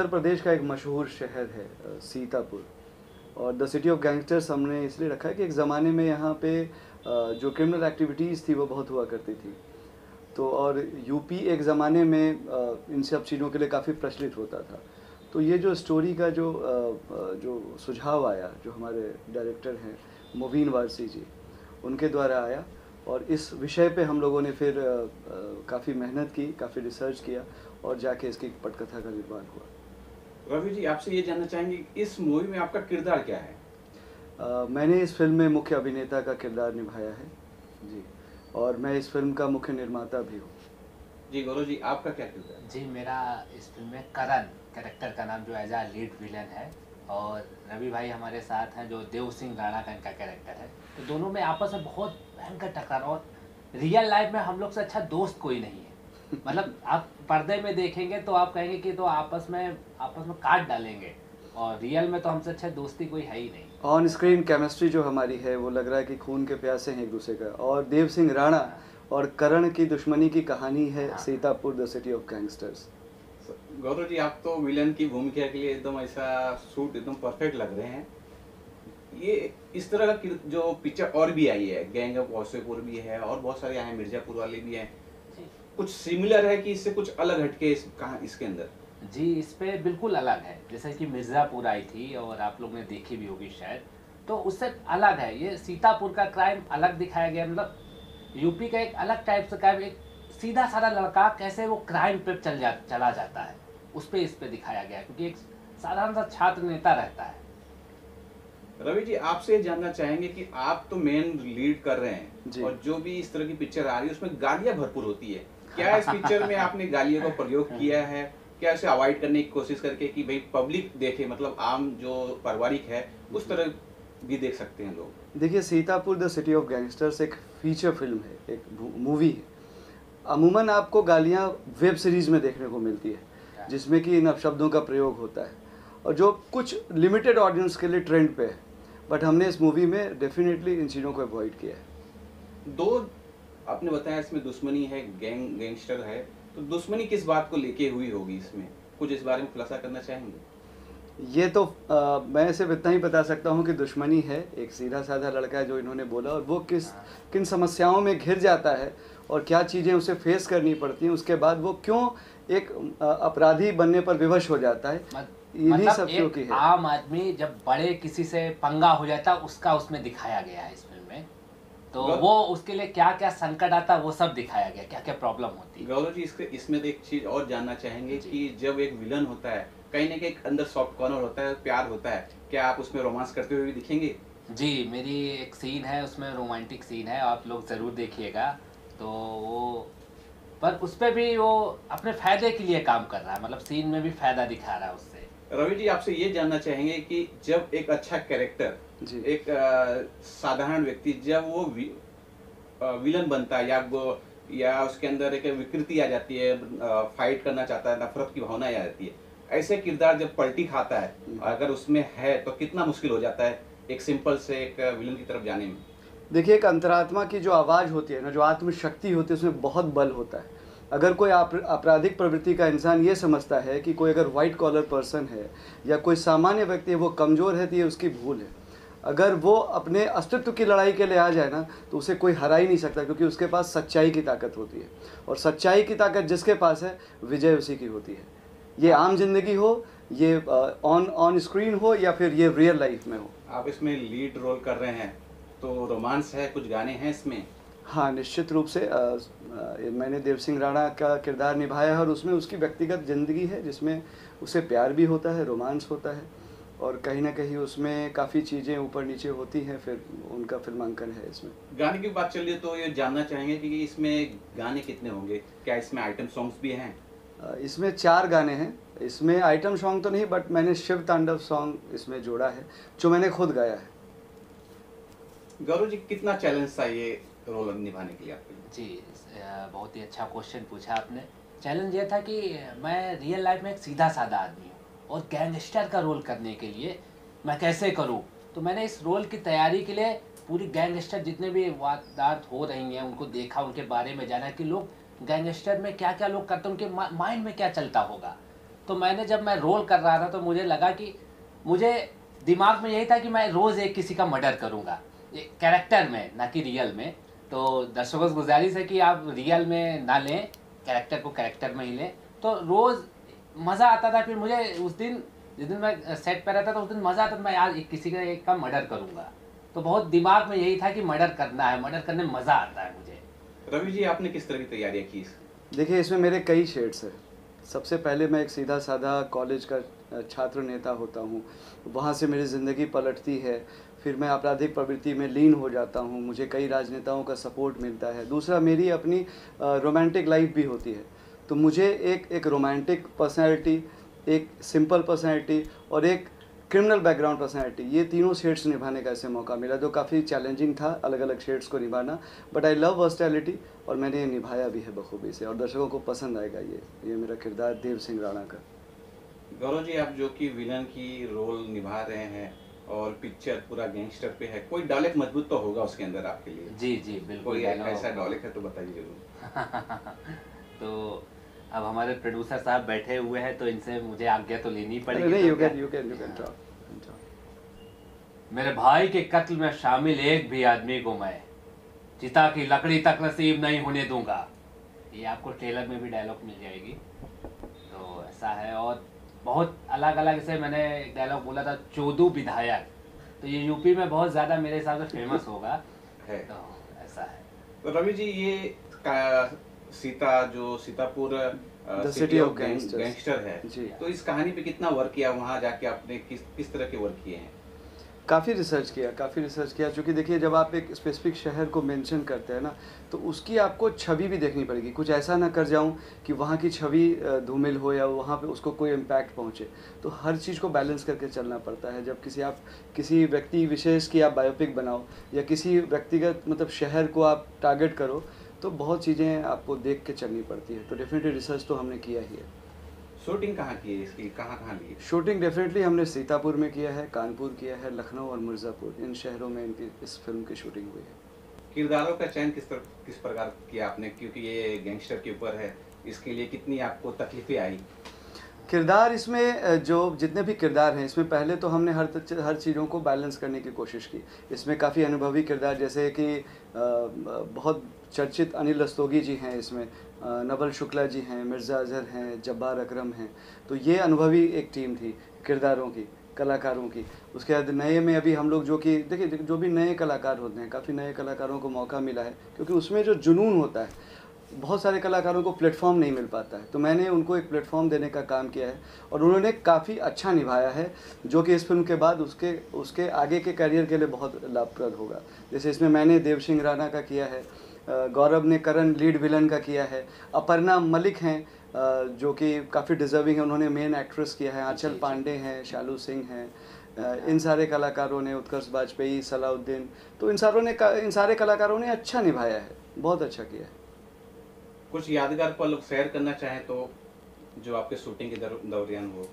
प्रदेश का एक मशहूर शहर है सीतापुर। और द सिटी ऑफ गैंगस्टर्स हमने इसलिए रखा है कि एक ज़माने में यहाँ पे जो क्रिमिनल एक्टिविटीज़ थी वो बहुत हुआ करती थी। तो और यूपी एक ज़माने में इन सब चीज़ों के लिए काफ़ी प्रचलित होता था। तो ये जो स्टोरी का जो सुझाव आया, जो हमारे डायरेक्टर हैं मुबीन वारसी जी, उनके द्वारा आया। और इस विषय पे हम लोगों ने फिर काफ़ी मेहनत की, काफ़ी रिसर्च किया और जाके इसकी पटकथा का निर्माण हुआ। रवि जी, आपसे ये जानना चाहेंगे इस मूवी में आपका किरदार क्या है? मैंने इस फिल्म में मुख्य अभिनेता का किरदार निभाया है जी, और मैं इस फिल्म का मुख्य निर्माता भी हूँ। जी गौरव जी, आपका क्या किरदार है? जी, मेरा इस फिल्म में करण कैरेक्टर का नाम जो एज आ लीड विलन है, और रवि भाई हमारे साथ हैं जो देव सिंह राणा का इनका कैरेक्टर है। तो दोनों में आपस में बहुत भयंकर टकरार, और रियल लाइफ में हम लोग से अच्छा दोस्त कोई नहीं है। मतलब आप पर्दे में देखेंगे तो आप कहेंगे कि तो आपस में काट डालेंगे, और रियल में तो हमसे अच्छा दोस्ती कोई है ही नहीं। ऑन स्क्रीन केमिस्ट्री जो हमारी है वो लग रहा है कि खून के प्यासे हैं एक दूसरे का। और देव सिंह राणा और करण की दुश्मनी की कहानी है Sitapur the city of gangsters. Gaurav ji, आप तो विलन की भूमिका के लिए एकदम ऐसा सूट एकदम परफेक्ट लग रहे हैं। ये इस तरह का जो पिक्चर और भी आई है, गैंग ऑफ वासेपुर भी है और बहुत सारे आए हैं, मिर्जापुर वाले भी हैं, कुछ सिमिलर है कि इससे कुछ अलग हटके कहाँ इसके अंदर? जी, इस पे बिल्कुल अलग है। जैसे कि मिर्ज़ापुर आई थी और आप लोग ने देखी भी होगी शायद, तो उससे अलग है। ये सीतापुर का क्राइम अलग दिखाया गया, मतलब यूपी का एक अलग टाइप से क्राइम, एक सीधा साधा लड़का कैसे वो क्राइम पे चला जाता है, उस पे इस पे दिखाया गया है, क्योंकि एक साधारण सा छात्र नेता रहता है। रवि जी, आपसे ये जानना चाहेंगे कि आप तो मेन लीड कर रहे हैं और जो भी इस तरह की पिक्चर आ रही है उसमें गालियां भरपूर होती है। क्या इस पिक्चर में आपने गालियों का प्रयोग किया है? क्या इसे अवॉइड करने की कोशिश करके कि भाई पब्लिक देखे, मतलब आम जो पारिवारिक है उस तरह भी देख सकते हैं लोग? देखिए, Sitapur the city of gangsters एक फीचर फिल्म है, एक मूवी है। अमूमन आपको गालियाँ वेब सीरीज़ में देखने को मिलती है जिसमें कि इन अपशब्दों का प्रयोग होता है, और जो कुछ लिमिटेड ऑडियंस के लिए ट्रेंड पे है। बट हमने इस मूवी में डेफिनेटली इन चीज़ों को अवॉइड किया है। दो आपने बताया इसमें दुश्मनी है, गैंगस्टर है, तो दुश्मनी किस बात को लेके हुई होगी इसमें? कुछ इस बारे में खुलासा करना चाहेंगे? ये तो मैं सिर्फ इतना ही बता सकता हूँ कि दुश्मनी है, एक सीधा साधा लड़का है जो इन्होंने बोला, और वो किन समस्याओं में घिर जाता है और क्या चीज़ें उसे फेस करनी पड़ती हैं, उसके बाद वो क्यों एक अपराधी बनने पर विवश हो जाता है, इन्हीं सब क्यों की है। आम आदमी जब बड़े किसी से पंगा हो जाता है उसका उसमें दिखाया गया है इस फिल्म में, तो वो उसके लिए क्या क्या संकट आता है वो सब दिखाया गया, क्या क्या प्रॉब्लम होती है। गौरव जी, इसमें एक चीज और जानना चाहेंगे कि जब एक विलन होता है कहीं ना कहीं अंदर सॉफ्ट कॉर्नर होता है, प्यार होता है, क्या आप उसमें रोमांस करते हुए भी दिखेंगे? जी, मेरी एक सीन है उसमें, रोमांटिक सीन है, आप लोग ज़रूर देखिएगा। तो वो पर उस पर भी वो अपने फ़ायदे के लिए काम कर रहा है, मतलब सीन में भी फ़ायदा दिखा रहा है उससे। रवि जी, आपसे ये जानना चाहेंगे कि जब एक अच्छा कैरेक्टर, एक साधारण व्यक्ति जब वो विलन बनता है या उसके अंदर एक विकृति आ जाती है, फाइट करना चाहता है, नफरत की भावना आ जाती है, ऐसे किरदार जब पलटी खाता है अगर उसमें है तो कितना मुश्किल हो जाता है एक सिंपल से एक विलन की तरफ जाने में? देखिए, एक अंतरात्मा की जो आवाज़ होती है ना, जो आत्मशक्ति होती है, उसमें बहुत बल होता है। अगर कोई आपराधिक प्रवृत्ति का इंसान ये समझता है कि कोई अगर वाइट कॉलर पर्सन है या कोई सामान्य व्यक्ति है वो कमज़ोर है, तो ये उसकी भूल है। अगर वो अपने अस्तित्व की लड़ाई के लिए आ जाए ना, तो उसे कोई हरा ही नहीं सकता, क्योंकि उसके पास सच्चाई की ताकत होती है, और सच्चाई की ताकत जिसके पास है विजय उसी की होती है। ये आम जिंदगी हो, ये ऑन स्क्रीन हो, या फिर ये रियल लाइफ में हो। आप इसमें लीड रोल कर रहे हैं तो रोमांस है, कुछ गाने हैं इसमें? हाँ, निश्चित रूप से मैंने देव सिंह राणा का किरदार निभाया है, और उसमें उसकी व्यक्तिगत ज़िंदगी है जिसमें उसे प्यार भी होता है, रोमांस होता है, और कहीं ना कहीं उसमें काफ़ी चीज़ें ऊपर नीचे होती हैं, फिर उनका फिल्मांकन है इसमें। गाने की बात चलिए तो ये जानना चाहेंगे कि इसमें गाने कितने होंगे, क्या इसमें आइटम सॉन्ग्स भी हैं? इसमें 4 गाने हैं। इसमें आइटम सॉन्ग तो नहीं, बट मैंने शिव तांडव सॉन्ग इसमें जोड़ा है जो मैंने खुद गाया है। गौरव जी, कितना चैलेंज था ये रोल निभाने के लिए आपके लिए? जी, बहुत ही अच्छा क्वेश्चन पूछा आपने। चैलेंज ये था कि मैं रियल लाइफ में एक सीधा साधा आदमी हूँ, और गैंगस्टर का रोल करने के लिए मैं कैसे करूँ। तो मैंने इस रोल की तैयारी के लिए पूरी गैंगस्टर जितने भी वारदात हो रही हैं उनको देखा, उनके बारे में जाना कि लोग गैंगस्टर में क्या क्या लोग करते हैं, उनके माइंड में क्या चलता होगा। तो जब मैं रोल कर रहा था तो मुझे लगा कि मुझे दिमाग में यही था कि मैं रोज़ एक किसी का मर्डर करूँगा, कैरेक्टर में, ना कि रियल में। तो दर्शकों से गुजारिश है कि आप रियल में ना लें, कैरेक्टर को कैरेक्टर में ही लें। तो रोज़ मज़ा आता था। फिर मुझे उस दिन, जिस दिन मैं सेट पर रहता था, उस दिन मज़ा आता था, मैं आज किसी का एक का मर्डर करूँगा। तो बहुत दिमाग में यही था कि मर्डर करना है, मर्डर करने में मज़ा आता है मुझे। रवि जी, आपने किस तरह की तैयारियाँ की? देखिए, इसमें मेरे कई शेड्स हैं। सबसे पहले मैं एक सीधा साधा कॉलेज का छात्र नेता होता हूँ, वहाँ से मेरी ज़िंदगी पलटती है, फिर मैं आपराधिक प्रवृत्ति में लीन हो जाता हूँ, मुझे कई राजनेताओं का सपोर्ट मिलता है। दूसरा, मेरी अपनी रोमांटिक लाइफ भी होती है, तो मुझे एक रोमांटिक पर्सनैलिटी, एक सिंपल पर्सनैलिटी और एक क्रिमिनल बैकग्राउंड पर्सनैलिटी, ये तीनों शेड्स निभाने का ऐसे मौका मिला, जो काफ़ी चैलेंजिंग था अलग अलग शेड्स को निभाना। बट आई लव वर्सटैलिटी, और मैंने ये निभाया भी है बखूबी से, और दर्शकों को पसंद आएगा ये मेरा किरदार देव सिंह राणा का। गौरव जी, आप जो कि विलन की रोल निभा रहे हैं और पिक्चर पूरा गैंगस्टर पे है, कोई डायलॉग मजबूत तो होगा उसके अंदर आपके लिए? जी जी बिल्कुल। कोई ऐसा डायलॉग है तो बताइए जरूर। तो अब हमारे प्रोड्यूसर साहब बैठे हुए हैं, तो इनसे मुझे आज्ञा तो लेनी पड़ेगी। नहीं, यू कैन टॉक। मेरे भाई के कत्ल में शामिल एक भी आदमी को मैं चिता की लकड़ी तक नसीब नहीं होने दूंगा। ये आपको ट्रेलर में भी डायलॉग मिल जाएगी। तो ऐसा है, और बहुत अलग अलग से मैंने एक डायलॉग बोला था, चोदू विधायक, तो ये यूपी में बहुत ज़्यादा मेरे हिसाब से फेमस होगा है। तो ऐसा है। तो रवि जी, ये सीता जो Sitapur the city of gangster है जी, तो इस कहानी पे कितना वर्क किया? वहाँ जाके आपने किस तरह के वर्क किए हैं? काफ़ी रिसर्च किया, क्योंकि देखिए, जब आप एक स्पेसिफिक शहर को मेंशन करते हैं ना, तो उसकी आपको छवि भी देखनी पड़ेगी। कुछ ऐसा ना कर जाऊं कि वहाँ की छवि धूमिल हो या वहाँ पे उसको कोई इम्पैक्ट पहुँचे। तो हर चीज़ को बैलेंस करके चलना पड़ता है। जब किसी व्यक्ति विशेष की आप बायोपिक बनाओ या किसी व्यक्तिगत मतलब शहर को आप टारगेट करो, तो बहुत चीज़ें आपको देख के चलनी पड़ती है। तो डेफिनेटली रिसर्च तो हमने किया ही है। शूटिंग कहाँ की है इसकी, कहाँ ली? शूटिंग डेफिनेटली हमने सीतापुर में किया है, कानपुर किया है, लखनऊ और मिर्ज़ापुर, इन शहरों में इस फिल्म की शूटिंग हुई है। किरदारों का चयन किस प्रकार किया आपने, क्योंकि ये गैंगस्टर के ऊपर है, इसके लिए कितनी आपको तकलीफें आई? किरदार इसमें जो जितने भी किरदार हैं, इसमें पहले तो हमने हर चीज़ों को बैलेंस करने की कोशिश की। इसमें काफ़ी अनुभवी किरदार, जैसे कि बहुत चर्चित अनिल रस्तोगी जी हैं इसमें, नवल शुक्ला जी हैं, मिर्ज़ा अज़हर हैं, जब्बार अकरम हैं। तो ये अनुभवी एक टीम थी किरदारों की, कलाकारों की। उसके बाद नए में अभी हम लोग जो कि देखिए, जो भी नए कलाकार होते हैं, काफ़ी नए कलाकारों को मौका मिला है, क्योंकि उसमें जो जुनून होता है, बहुत सारे कलाकारों को प्लेटफॉर्म नहीं मिल पाता है। तो मैंने उनको एक प्लेटफॉर्म देने का काम किया है, और उन्होंने काफ़ी अच्छा निभाया है, जो कि इस फिल्म के बाद उसके आगे के करियर के लिए बहुत लाभप्रद होगा। जैसे इसमें मैंने देव सिंह राणा का किया है, गौरव ने करण लीड विलन का किया है, अपर्णा मलिक हैं जो कि काफ़ी डिज़र्विंग है, उन्होंने मेन एक्ट्रेस किया है, आंचल पांडे हैं, शालू सिंह हैं, इन सारे कलाकारों ने, उत्कर्ष वाजपेयी, सलाउद्दीन, तो इन सारे कलाकारों ने अच्छा निभाया है, बहुत अच्छा किया है। कुछ यादगार पल शेयर करना चाहें तो, जो आपके शूटिंग के दौरान हो?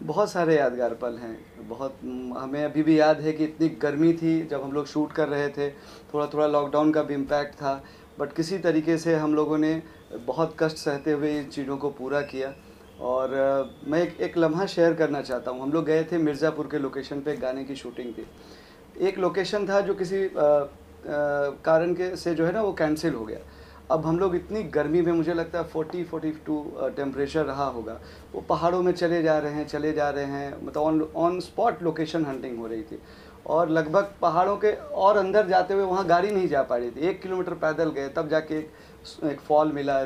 बहुत सारे यादगार पल हैं। बहुत हमें अभी भी याद है कि इतनी गर्मी थी जब हम लोग शूट कर रहे थे, थोड़ा लॉकडाउन का भी इम्पैक्ट था, बट किसी तरीके से हम लोगों ने बहुत कष्ट सहते हुए इन चीज़ों को पूरा किया। और मैं एक लम्हा शेयर करना चाहता हूँ। हम लोग गए थे मिर्ज़ापुर के लोकेशन पे, गाने की शूटिंग थी। एक लोकेशन था जो किसी कारण के से जो है ना, वो कैंसिल हो गया। अब हम लोग इतनी गर्मी में, मुझे लगता है 40-42 टेम्परेचर रहा होगा, वो पहाड़ों में चले जा रहे हैं, मतलब ऑन स्पॉट लोकेशन हंटिंग हो रही थी, और लगभग पहाड़ों के और अंदर जाते हुए वहाँ गाड़ी नहीं जा पा रही थी। 1 किलोमीटर पैदल गए, तब जाके एक फॉल मिला,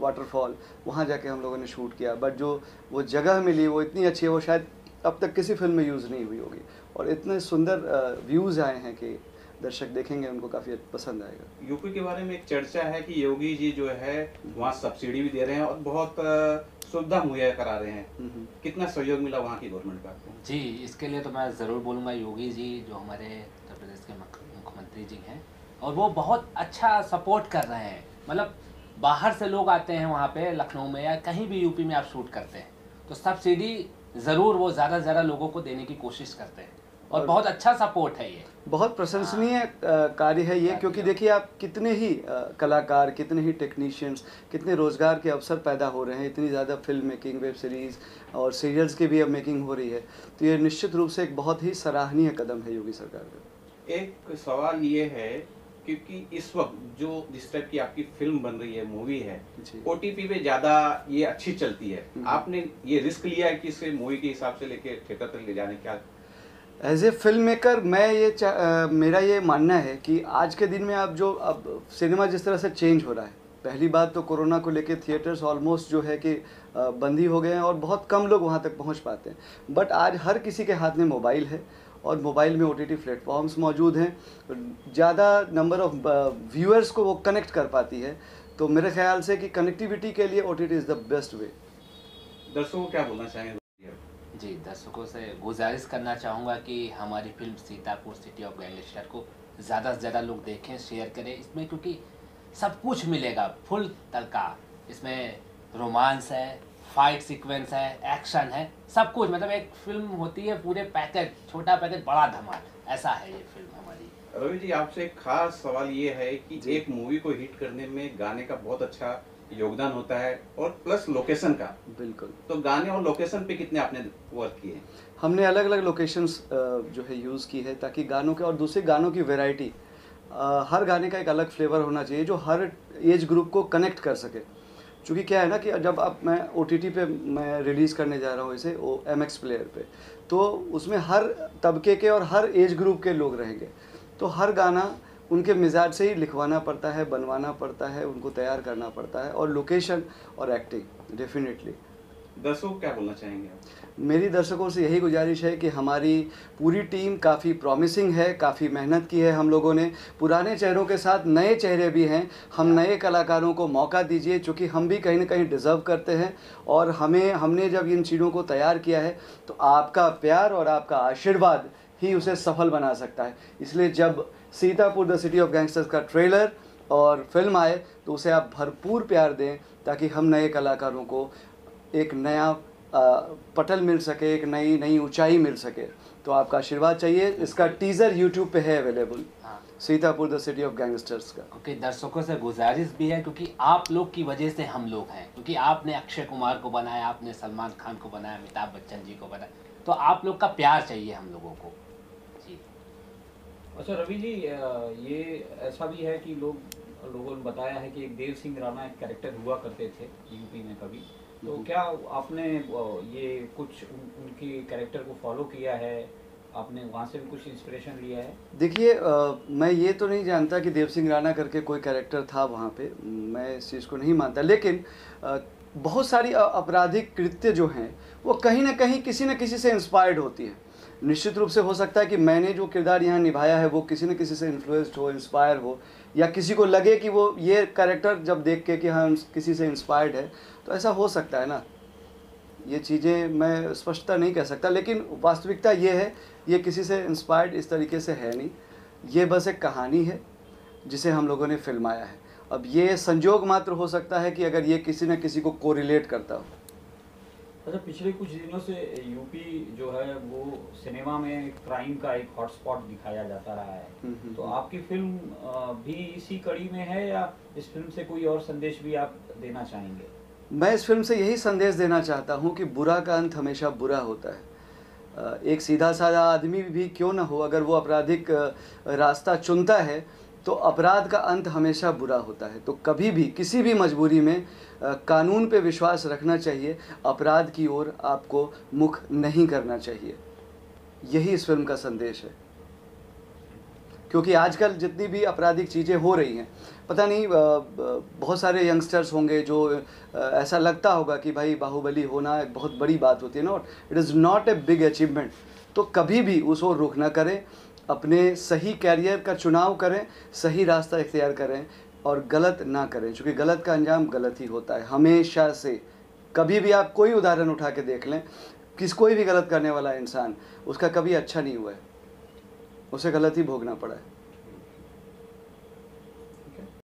वाटरफॉल, वहाँ जाके हम लोगों ने शूट किया। बट जो वो जगह मिली वो इतनी अच्छी है, वो शायद अब तक किसी फिल्म में यूज़ नहीं हुई होगी, और इतने सुंदर व्यूज़ आए हैं कि दर्शक देखेंगे, उनको काफ़ी पसंद आएगा। यूपी के बारे में एक चर्चा है कि योगी जी जो है वहाँ सब्सिडी भी दे रहे हैं और बहुत सुविधा मुहैया करा रहे हैं। कितना सहयोग मिला वहाँ की गवर्नमेंट का? जी, इसके लिए तो मैं ज़रूर बोलूँगा, योगी जी जो हमारे उत्तर प्रदेश के मुख्यमंत्री जी हैं, और वो बहुत अच्छा सपोर्ट कर रहे हैं। मतलब बाहर से लोग आते हैं वहाँ पे, लखनऊ में या कहीं भी यूपी में आप शूट करते हैं, तो सब्सिडी ज़रूर वो ज़्यादा से ज़्यादा लोगों को देने की कोशिश करते हैं। और बहुत अच्छा सपोर्ट है ये, बहुत प्रशंसनीय कार्य है ये, क्योंकि देखिए आप कितने ही कलाकार, कितने ही टेक्नीशियंस, कितने रोज़गार के अवसर पैदा हो रहे हैं, इतनी ज़्यादा फिल्म मेकिंग, वेब सीरीज़ और सीरियल्स की भी अब मेकिंग हो रही है, तो ये निश्चित रूप से एक बहुत ही सराहनीय कदम है योगी सरकार का। एक सवाल ये है, क्योंकि इस वक्त जो जिस टाइप की आपकी फिल्म बन रही है, मूवी है, ओटीपी पे ज़्यादा ये अच्छी चलती है, आपने ये रिस्क लिया है कि इसे मूवी के हिसाब से लेके थिएटर तक ले जाने का? एज ए फिल्म मेकर मैं मेरा ये मानना है कि आज के दिन में अब सिनेमा जिस तरह से चेंज हो रहा है, पहली बात तो कोरोना को लेके थिएटर्स ऑलमोस्ट जो है कि बंद ही हो गए हैं और बहुत कम लोग वहाँ तक पहुँच पाते हैं। बट आज हर किसी के हाथ में मोबाइल है और मोबाइल में ओटीटी प्लेटफॉर्म्स मौजूद हैं, ज़्यादा नंबर ऑफ व्यूअर्स को वो कनेक्ट कर पाती है, तो मेरे ख्याल से कि कनेक्टिविटी के लिए OTT is the best way. दर्शकों को क्या बोलना चाहेंगे? जी, दर्शकों से गुजारिश करना चाहूँगा कि हमारी film Sitapur city of gangster को ज़्यादा से ज़्यादा लोग देखें, शेयर करें इसमें, क्योंकि सब कुछ मिलेगा फुल तड़का। इसमें रोमांस है, फाइट सीक्वेंस है, एक्शन है, सब कुछ, मतलब एक फिल्म होती है पूरे पैकेज, छोटा पैकेज बड़ा धमाल, ऐसा है ये फिल्म हमारी। रवि जी, आपसे एक खास सवाल ये है कि एक मूवी को हिट करने में गाने का बहुत अच्छा योगदान होता है और प्लस लोकेशन का। बिल्कुल। तो गाने और लोकेशन पे कितने आपने वर्क किए? हमने अलग अलग लोकेशंस जो है यूज़ की है, ताकि गानों के और दूसरे गानों की वैरायटी, हर गाने का एक अलग फ्लेवर होना चाहिए जो हर एज ग्रुप को कनेक्ट कर सके। क्योंकि क्या है ना कि जब अब मैं OTT पे मैं रिलीज़ करने जा रहा हूँ इसे MX प्लेयर पे, तो उसमें हर तबके के और हर एज ग्रुप के लोग रहेंगे, तो हर गाना उनके मिजाज से ही लिखवाना पड़ता है, बनवाना पड़ता है, उनको तैयार करना पड़ता है, और लोकेशन और एक्टिंग डेफिनेटली। दर्शकों क्या बोलना चाहेंगे आप? मेरी दर्शकों से यही गुजारिश है कि हमारी पूरी टीम काफ़ी प्रॉमिसिंग है, काफ़ी मेहनत की है हम लोगों ने, पुराने चेहरों के साथ नए चेहरे भी हैं, हम नए कलाकारों को मौका दीजिए, चूँकि हम भी कहीं ना कहीं डिज़र्व करते हैं, और हमने जब इन चीज़ों को तैयार किया है तो आपका प्यार और आपका आशीर्वाद ही उसे सफल बना सकता है। इसलिए जब Sitapur the city of gangsters का ट्रेलर और फिल्म आए तो उसे आप भरपूर प्यार दें, ताकि हम नए कलाकारों को एक नया पटल मिल सके, एक नई ऊंचाई मिल सके। तो आपका आशीर्वाद चाहिए। इसका टीज़र YouTube पे है available, Sitapur the city of gangsters का। ओके, दर्शकों से गुजारिश भी है, क्योंकि आप लोग की वजह से हम लोग हैं, क्योंकि आपने अक्षय कुमार को बनाया, आपने सलमान खान को बनाया, अमिताभ बच्चन जी को बनाया, तो आप लोग का प्यार चाहिए हम लोगों को जी। अच्छा रवि जी, ये ऐसा भी है कि लोगों ने बताया है कि एक देव सिंह राणा एक कैरेक्टर हुआ करते थे यूपी में कभी, तो क्या आपने ये कुछ उनकी कैरेक्टर को फॉलो किया है, आपने वहाँ से भी कुछ इंस्पिरेशन लिया है? देखिए, मैं ये तो नहीं जानता कि देव सिंह राणा करके कोई कैरेक्टर था वहाँ पे, मैं इस चीज़ को नहीं मानता, लेकिन बहुत सारी आपराधिक कृत्य जो हैं वो कहीं ना कहीं किसी न किसी से इंस्पायर्ड होती है। निश्चित रूप से हो सकता है कि मैंने जो किरदार यहाँ निभाया है वो किसी न किसी से इन्फ्लुएंस्ड हो, इंस्पायर हो, या किसी को लगे कि वो ये कैरेक्टर जब देख के कि हाँ किसी से इंस्पायर्ड है, तो ऐसा हो सकता है ना। ये चीज़ें मैं स्पष्टता नहीं कह सकता, लेकिन वास्तविकता ये है, ये किसी से इंस्पायर्ड इस तरीके से है नहीं, ये बस एक कहानी है जिसे हम लोगों ने फिल्माया है। अब ये संजोग मात्र हो सकता है कि अगर ये किसी न किसी को कोरिलेट करता हो। अच्छा, पिछले कुछ दिनों से यूपी जो है वो सिनेमा में क्राइम का एक हॉटस्पॉट दिखाया जाता रहा है, तो आपकी फिल्म भी इसी कड़ी में है, या इस फिल्म से कोई और संदेश भी आप देना चाहेंगे? मैं इस फिल्म से यही संदेश देना चाहता हूँ कि बुरा का अंत हमेशा बुरा होता है। एक सीधा साधा आदमी भी क्यों ना हो, अगर वो आपराधिक रास्ता चुनता है तो अपराध का अंत हमेशा बुरा होता है। तो कभी भी किसी भी मजबूरी में कानून पे विश्वास रखना चाहिए, अपराध की ओर आपको मुख नहीं करना चाहिए। यही इस फिल्म का संदेश है। क्योंकि आजकल जितनी भी आपराधिक चीज़ें हो रही हैं, पता नहीं बहुत सारे यंगस्टर्स होंगे जो ऐसा लगता होगा कि भाई बाहुबली होना एक बहुत बड़ी बात होती है ना, it is not a big achievement. तो कभी भी उसको रुख ना करें, अपने सही कैरियर का चुनाव करें, सही रास्ता इख्तियार करें और गलत ना करें, क्योंकि गलत का अंजाम गलत ही होता है हमेशा से। कभी भी आप कोई उदाहरण उठा के देख लें, कोई भी गलत करने वाला इंसान, उसका कभी अच्छा नहीं हुआ है, उसे गलत ही भोगना पड़ा है।